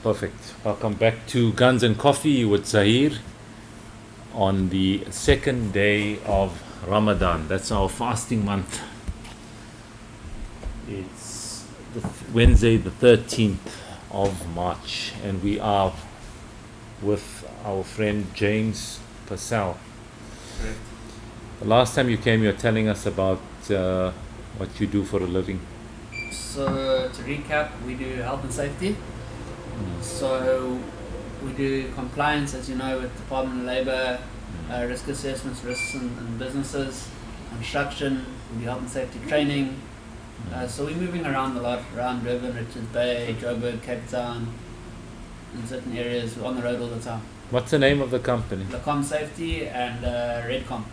Perfect. Welcome back to Guns and Coffee with Zahir on the second day of Ramadan. That's our fasting month. It's Wednesday, the 13th of March, and we are with our friend James Purcell. Correct. The last time you came, you were telling us about what you do for a living. So to recap, we do health and safety. So we do compliance, as you know, with Department of Labour, risk assessments, risks in businesses, construction. We do health and safety training. So we're moving around a lot, around Durban, Richards Bay, Joburg, Cape Town, in certain areas. We're on the road all the time. What's the name of the company? Lacom Safety and Redcom.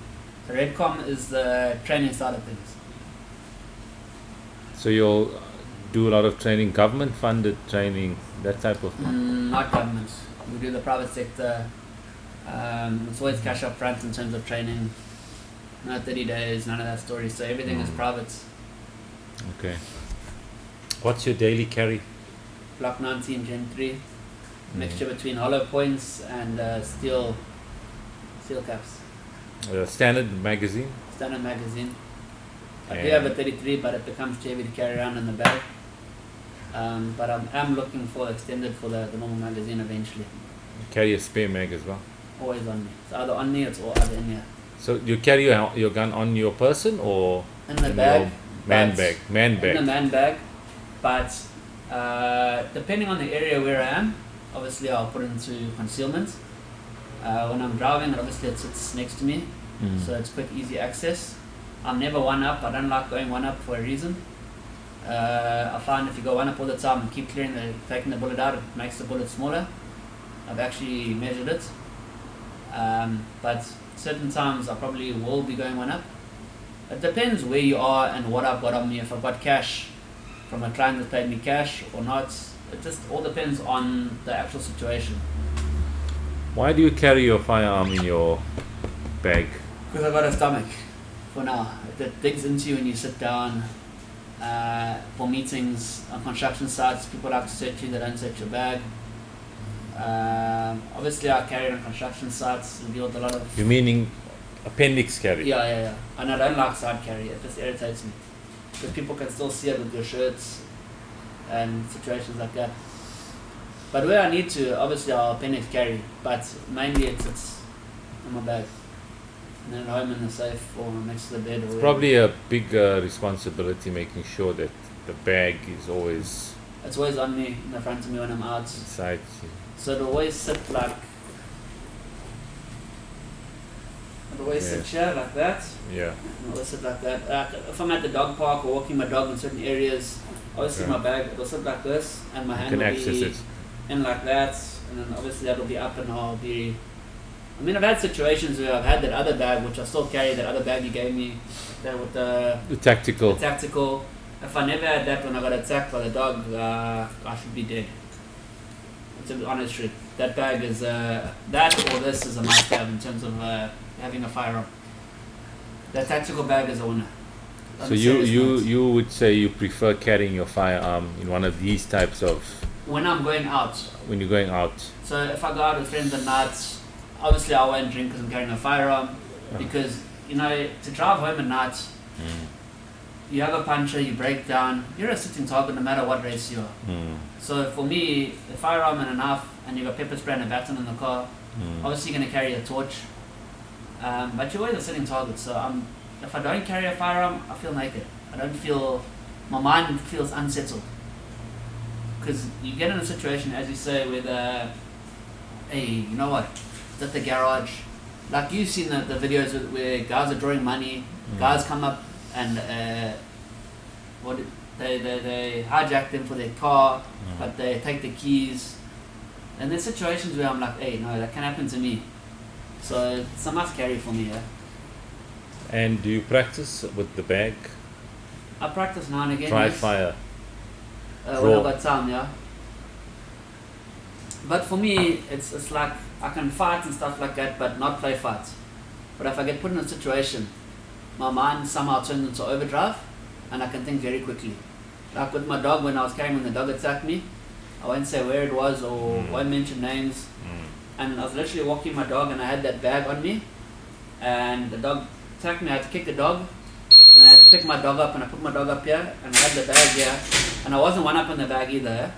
So Redcom is the training side of things. So you'll do a lot of training, government-funded training, that type of thing? Not government. We do the private sector. It's always cash up front in terms of training. Not 30 days, none of that story. So everything is private. Okay. What's your daily carry? Block 19, Gen 3. Mixture between hollow points and steel caps. Standard magazine? Standard magazine. I do have a 33, but it becomes too heavy to carry around in the bag. But I'm looking for extended for the normal magazine eventually. Carry a spare mag as well? Always on me. It's either on me or either in here. So you carry your gun on your person or in the bag? Your man bag? In the man bag. But depending on the area where I am, obviously I'll put it into concealment. When I'm driving, obviously it sits next to me. So it's quick, easy access. I'm never one up. I don't like going one up for a reason. I find if you go one up all the time and keep taking the bullet out, it makes the bullet smaller. I've actually measured it. But certain times I probably will be going one up. It depends where you are and what I've got on me. If I've got cash from a client that's paid me cash or not, it just all depends on the actual situation. Why do you carry your firearm in your bag? Because I've got a stomach. For now, it digs into you when you sit down. For meetings on construction sites, people have to search you, they don't search your bag. Obviously I carry it on construction sites and deal with a lot of... You meaning appendix carry? Yeah. And I don't like side carry, it just irritates me. Because people can still see it with your shirts and situations like that. But where I need to, obviously I'll appendix carry, but mainly it sits in my bag. And then at home in the safe or next to the bed. Or Probably a big responsibility making sure that the bag is always... It's always on me, in the front of me when I'm out. Inside. So it'll always sit like... It'll always sit here like that. Yeah. It'll always sit like that. If I'm at the dog park or walking my dog in certain areas, obviously my bag, it'll sit like this and my hand will be in like that. And then obviously that'll be up and I'll be... I mean, I've had situations where I've had that other bag, which I still carry, that other bag you gave me, that with the tactical. If I never had that when I got attacked by the dog, I should be dead. It's an honest truth. That bag is, that or this is a must-have in terms of having a firearm. That tactical bag is a winner. So you would say you prefer carrying your firearm in one of these types of... When I'm going out. When you're going out. So if I go out with friends at night, obviously I won't drink because I'm carrying a firearm. Because, you know, to drive home at night, you have a puncture, you break down, you're a sitting target no matter what race you are. So for me, a firearm and a knife, and you've got pepper spray and a baton in the car, obviously you're going to carry a torch. But you're always a sitting target, so if I don't carry a firearm, I feel naked. My mind feels unsettled. Because you get in a situation, as you say, where hey, you know what, it's at the garage. Like you've seen the videos where guys are drawing money, guys come up and they hijack them for their car, but they take the keys. And there's situations where I'm like, hey, no, that can happen to me. So it's a must carry for me, yeah. And do you practice with the bag? I practice now and again. Try fire. When I've got time, yeah. But for me, it's like I can fight and stuff like that, but not play fights. But if I get put in a situation, my mind somehow turns into overdrive, and I can think very quickly. Like with my dog, when I was carrying when the dog attacked me, I won't say where it was or won't mention names. And I was literally walking my dog and I had that bag on me. And the dog attacked me. I had to kick the dog. And I had to pick my dog up and I put my dog up here. And I had the bag here. And I wasn't one up in the bag either.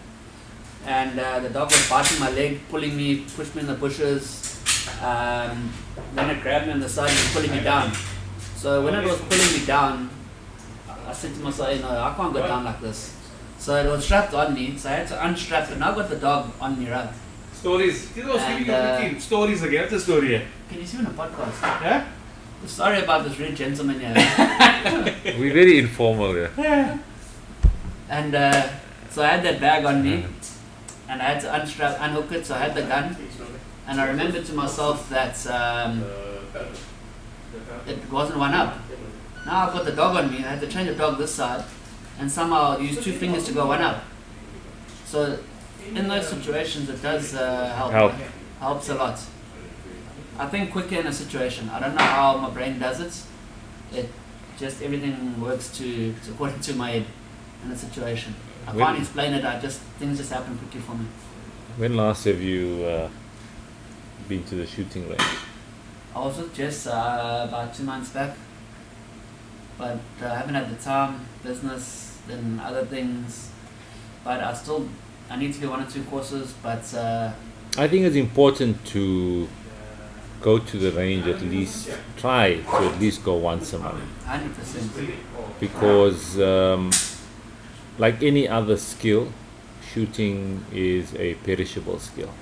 And the dog was biting my leg, pulling me, pushed me in the bushes. Then it grabbed me on the side and was pulling me down. So when it was pulling me down, I said to myself, I can't go down like this. So it was strapped on me, so I had to unstrap it. Now I've got the dog on me, right? Stories. This was giving you 15 stories again. What's the story here? Can you see me on a podcast? Yeah? Sorry about this rude gentleman here. We're very informal here. Yeah. And so I had that bag on me, and I had to unhook it, so I had the gun. And I remembered to myself that it wasn't one up. Now I've got the dog on me, I had to change the dog this side, and somehow use 2 fingers to go one up. So in those situations it does help. Helps a lot. I think quicker in a situation. I don't know how my brain does it. It just, everything works to according to my head in a situation. I can't explain it, things just happen quickly for me. When last have you been to the shooting range? I was with Jess about 2 months back, but I haven't had the time, business, then other things. But I need to do 1 or 2 courses, but I think it's important to go to the range try to at least go once a month. 100%. Because like any other skill, shooting is a perishable skill.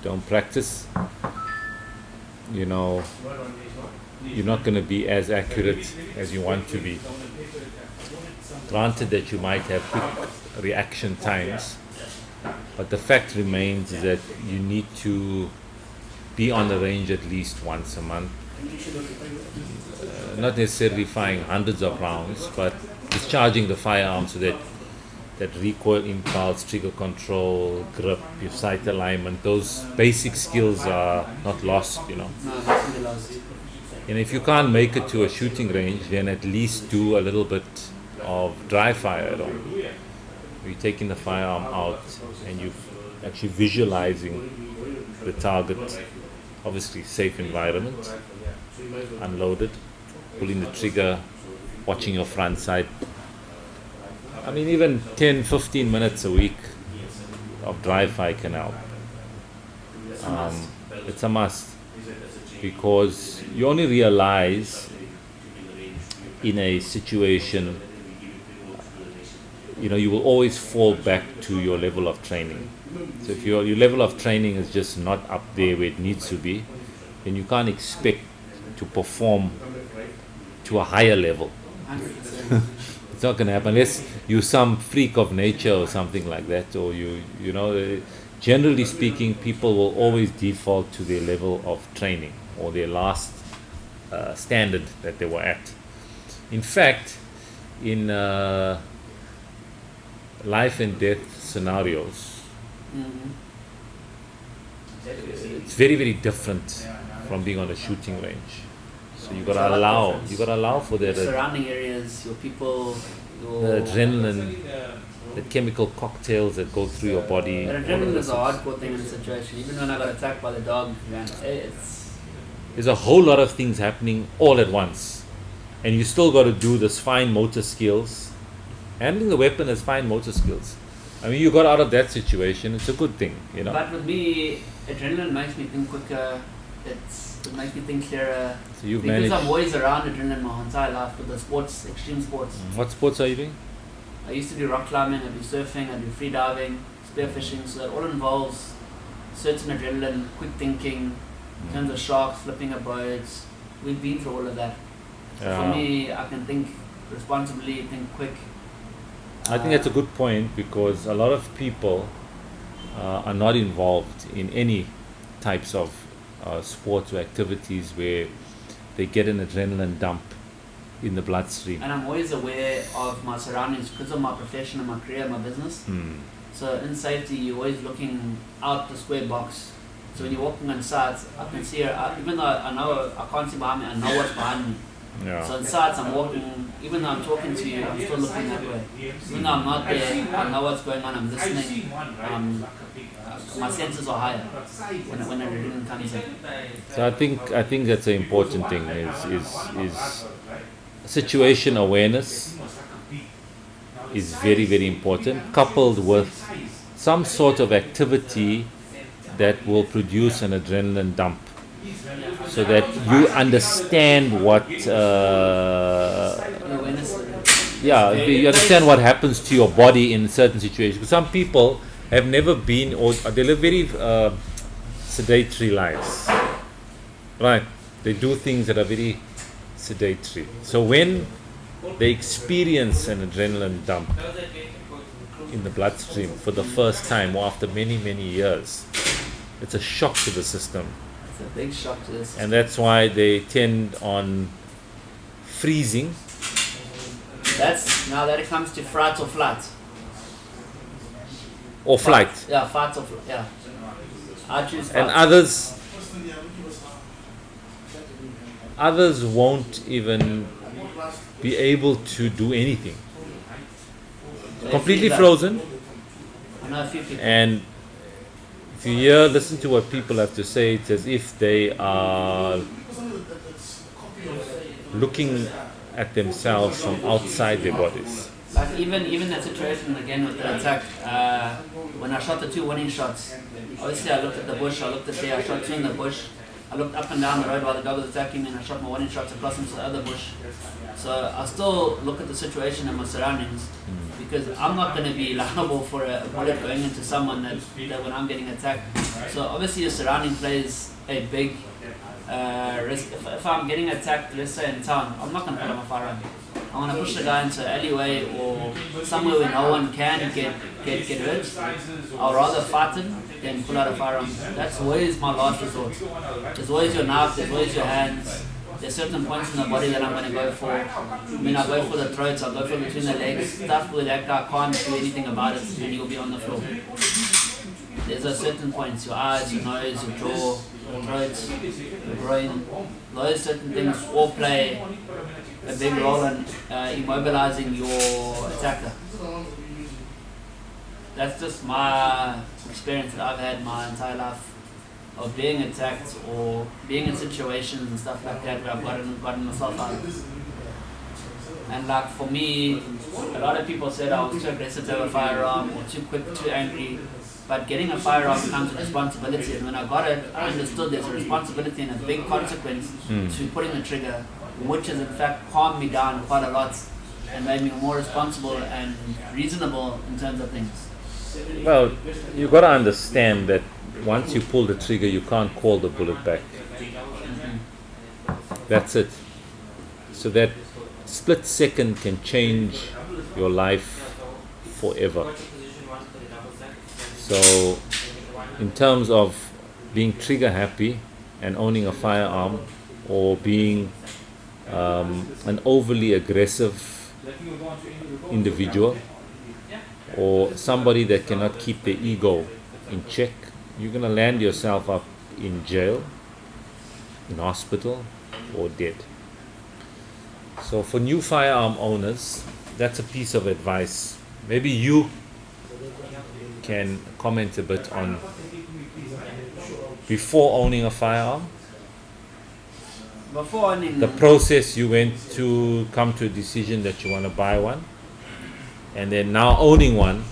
Don't practice, you're not going to be as accurate as you want to be. Granted that you might have quick reaction times, but the fact remains that you need to be on the range at least once a month. Not necessarily firing hundreds of rounds, but discharging the firearm so that recoil, impulse, trigger control, grip, your sight alignment, those basic skills are not lost, No, that's really lost. And if you can't make it to a shooting range, then at least do a little bit of dry fire at home. You're taking the firearm out and you're actually visualizing the target, obviously safe environment, unloaded, pulling the trigger, watching your front sight. I mean, even 10-15 minutes a week of dry fire can help. It's a must, because you only realize in a situation, you will always fall back to your level of training. So if your level of training is just not up there where it needs to be, then you can't expect to perform to a higher level. 100%. It's not going to happen unless you're some freak of nature or something like that, or generally speaking, people will always default to their level of training or their last standard that they were at. In fact, in life and death scenarios, it's very, very different from being on a shooting range. So you gotta allow for The that surrounding areas, your people, the adrenaline, the chemical cocktails that go through your body. But adrenaline is a hardcore thing in the situation. Even when I got attacked by the dog, man, There's a whole lot of things happening all at once, and you still got to do this fine motor skills. Handling the weapon is fine motor skills. I mean, you got out of that situation. It's a good thing, But with me, adrenaline makes me think quicker. It makes me think clearer. So you've because managed. I'm always around adrenaline my entire life with the sports, extreme sports. What sports are you doing? I used to do rock climbing, I do surfing, I do free diving, spearfishing. So that all involves certain adrenaline, quick thinking, in terms of sharks, flipping a boat. We've been through all of that. So for me, I can think responsibly, think quick. I think that's a good point, because a lot of people are not involved in any types of sports or activities where they get an adrenaline dump in the bloodstream. And I'm always aware of my surroundings because of my profession and my career, my business. So in safety, you're always looking out the square box. So when you're walking on sites, I can see, even though I know I can't see behind me, I know what's behind me. Yeah. So in sights, I'm walking, even though I'm talking to you, I'm still looking that way. Even though I'm not there, I know what's going on, I'm listening. My senses are higher when a reading comes in. So I think that's an important thing is situation awareness is very, very important, coupled with some sort of activity that will produce an adrenaline dump, so that you understand what you understand what happens to your body in certain situations. Because some people have never been, or they live very sedentary lives, right? They do things that are very sedentary. So when they experience an adrenaline dump in the bloodstream for the first time or after many, many years, it's a shock to the system. It's a big shock to the system. And that's why they tend on freezing. That's now that it comes to fright or flight. Or flight. Yeah, fight or flight. Yeah. I choose fight. And others won't even be able to do anything. Completely frozen. I know a few people. And if you listen to what people have to say, it's as if they are looking at themselves from outside their bodies. Like even that situation again with the attack, when I shot the 2 warning shots, obviously I looked at the bush, I looked at there, I shot 2 in the bush, I looked up and down the road while the guy was attacking me, and I shot my warning shots across into the other bush. So I still look at the situation and my surroundings, because I'm not going to be liable for a bullet going into someone that when I'm getting attacked. So obviously your surrounding plays a big risk. If I'm getting attacked, let's say in town, I'm not going to pull out my firearm. I'm going to push the guy into an alleyway or somewhere where no one can get hurt. I'll rather fight him than pull out a firearm. That's always my last resort. There's always your knife, there's always your hands. There's certain points in the body that I'm going to go for. I mean, I'll go for the throats, I'll go for between the legs, stuff where that guy can't do anything about it and he'll be on the floor. There's a certain points, your eyes, your nose, your jaw, your throat, your brain. Those certain things all play a big role in immobilizing your attacker. That's just my experience that I've had my entire life of being attacked or being in situations and stuff like that where I've gotten myself out. And like for me, a lot of people said I was too aggressive to have a firearm or too quick, too angry. But getting a firearm comes with responsibility, and when I got it, I understood there's a responsibility and a big consequence to putting the trigger, which has in fact calmed me down quite a lot and made me more responsible and reasonable in terms of things. Well, you got to understand that once you pull the trigger, you can't call the bullet back. That's it. So that split second can change your life forever. So in terms of being trigger happy and owning a firearm, or being an overly aggressive individual, or somebody that cannot keep their ego in check, you're going to land yourself up in jail, in hospital, or dead. So for new firearm owners, that's a piece of advice. Maybe you can comment a bit on, before owning a firearm, Before owning the process you went to come to a decision that you want to buy one, and then now owning one,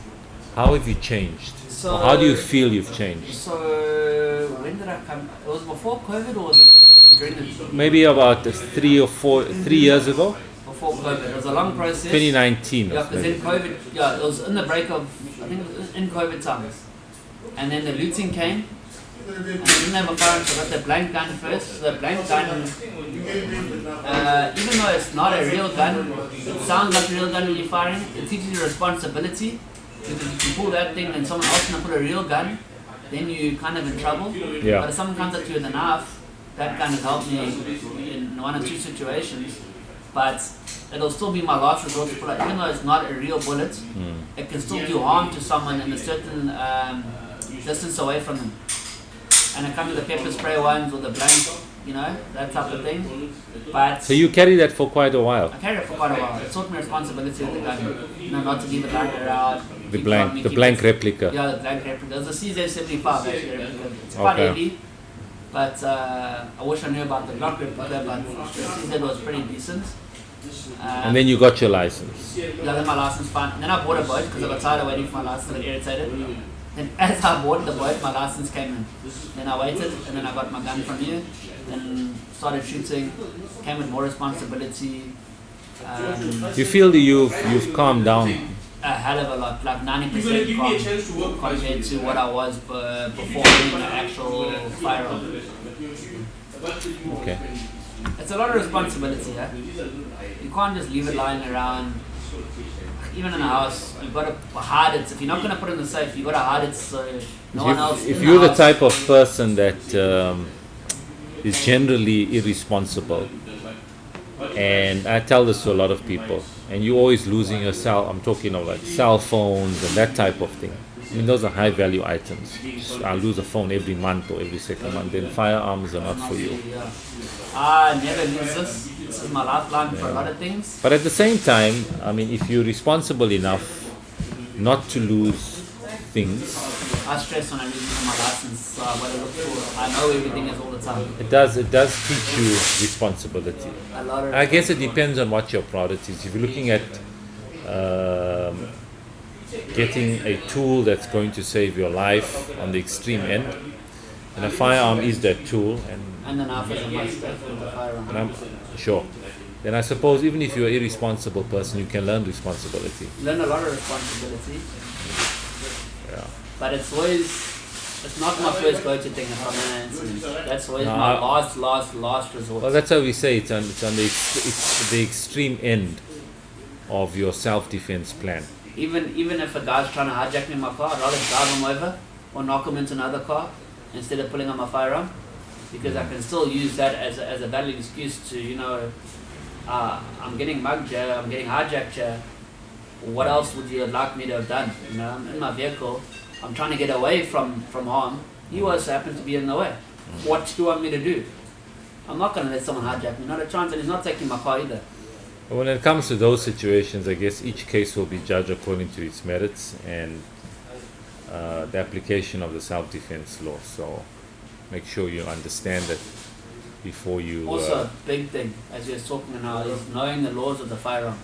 how have you changed? So, or how do you feel you've changed? So when did I come? It was before COVID or was it during the... Maybe about 3 years ago? Before COVID. It was a long process. 2019. Yeah, because then COVID, yeah, it was in the break of, I think it was in COVID times. And then the looting came. And I didn't have a firearm, so I got the blank gun first. So the blank gun, even though it's not a real gun, it sounds like a real gun when you're firing. It teaches you responsibility. Because if you pull that thing and someone else can put a real gun, then you're kind of in trouble. Yeah. But if someone comes at you with a knife, that gun has helped me in 1 or 2 situations. But it'll still be my last resort to pull out. Even though it's not a real bullet, it can still do harm to someone in a certain distance away from them. And it comes with the pepper spray ones or the blank you know, that type of thing. But So you carry that for quite a while. I carried it for quite a while. It taught me responsibility with the gun. You know, not to leave it lying around. The keep blank, on me, the keep blank it- replica. Yeah, the blank replica. It was a CZ75 actually replica. It's quite Okay. heavy. But I wish I knew about the Glock replica, but the CZ was pretty decent. And then you got your license. Yeah, then my license fine. Then I bought a boat because I got tired of waiting for my license. I got irritated. Then as I bought the boat, my license came in. Then I waited, and then I got my gun from you. Then started shooting. Came with more responsibility. You feel that you've calmed down. A hell of a lot, like 90% You're gonna give me a calm chance to work. compared to what I was before owning an actual firearm. Okay. It's a lot of responsibility, yeah. You can't just leave it lying around. Even in a house, you've got to hide it. If you're not going to put it in the safe, you've got to hide it so no one else. If in you're the house- type of person that is generally irresponsible, and I tell this to a lot of people, and you're always losing your cell, I'm talking of like cell phones and that type of thing. I mean, those are high value items. I lose a phone every month or every second month, then firearms are not for you. Yeah. I never lose this. This is my lifeline for a lot of things. But at the same time, I mean, if you're responsible enough not to lose things, I stress when I lose my license, so I've got to look for. I know everything is all the time. it does teach you responsibility. A lot of. I guess it depends on what your priorities. If you're looking at getting a tool that's going to save your life on the extreme end, and a firearm is that tool, And the knife is a must with the firearm. and I'm sure. Then I suppose even if you're an irresponsible person, you can learn responsibility. Learn a lot of responsibility, Yeah. but it's not my first go-to thing if I'm in an incident. That's always No, my I- last resort. Well, that's how we say it's on the extreme end of your self-defense plan. Even if a guy's trying to hijack me in my car, I'd rather drive him over or knock him into another car instead of pulling out my firearm, because I can still use that as a valid excuse to, you know, I'm getting mugged here, I'm getting hijacked here. What else would you like me to have done? You know, I'm in my vehicle, I'm trying to get away from harm. You also happen to be in the way. What do you want me to do? I'm not going to let someone hijack me, not a chance, and he's not taking my car either. But when it comes to those situations, I guess each case will be judged according to its merits and the application of the self-defense law. So make sure you understand that before you. Also, a big thing, as you're talking now, is knowing the laws of the firearm.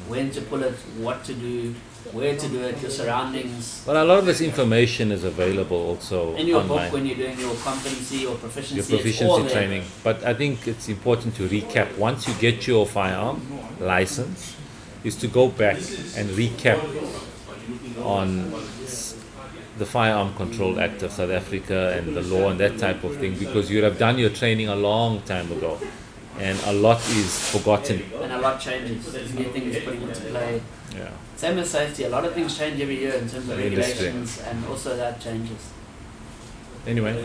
When to pull it, what to do, where to do it, your surroundings. Well, a lot of this information is available also In your online. book, when you're doing your competency or proficiency, Your it's all proficiency there. training. But I think it's important to recap. Once you get your firearm license, is to go back and recap on the Firearm Control Act of South Africa and the law and that type of thing, because you have done your training a long time ago and a lot is forgotten. And a lot changes. There's new things putting into play. Yeah. Same as safety, a lot of things change every year in terms of The industry. regulations, and also that changes. Anyway.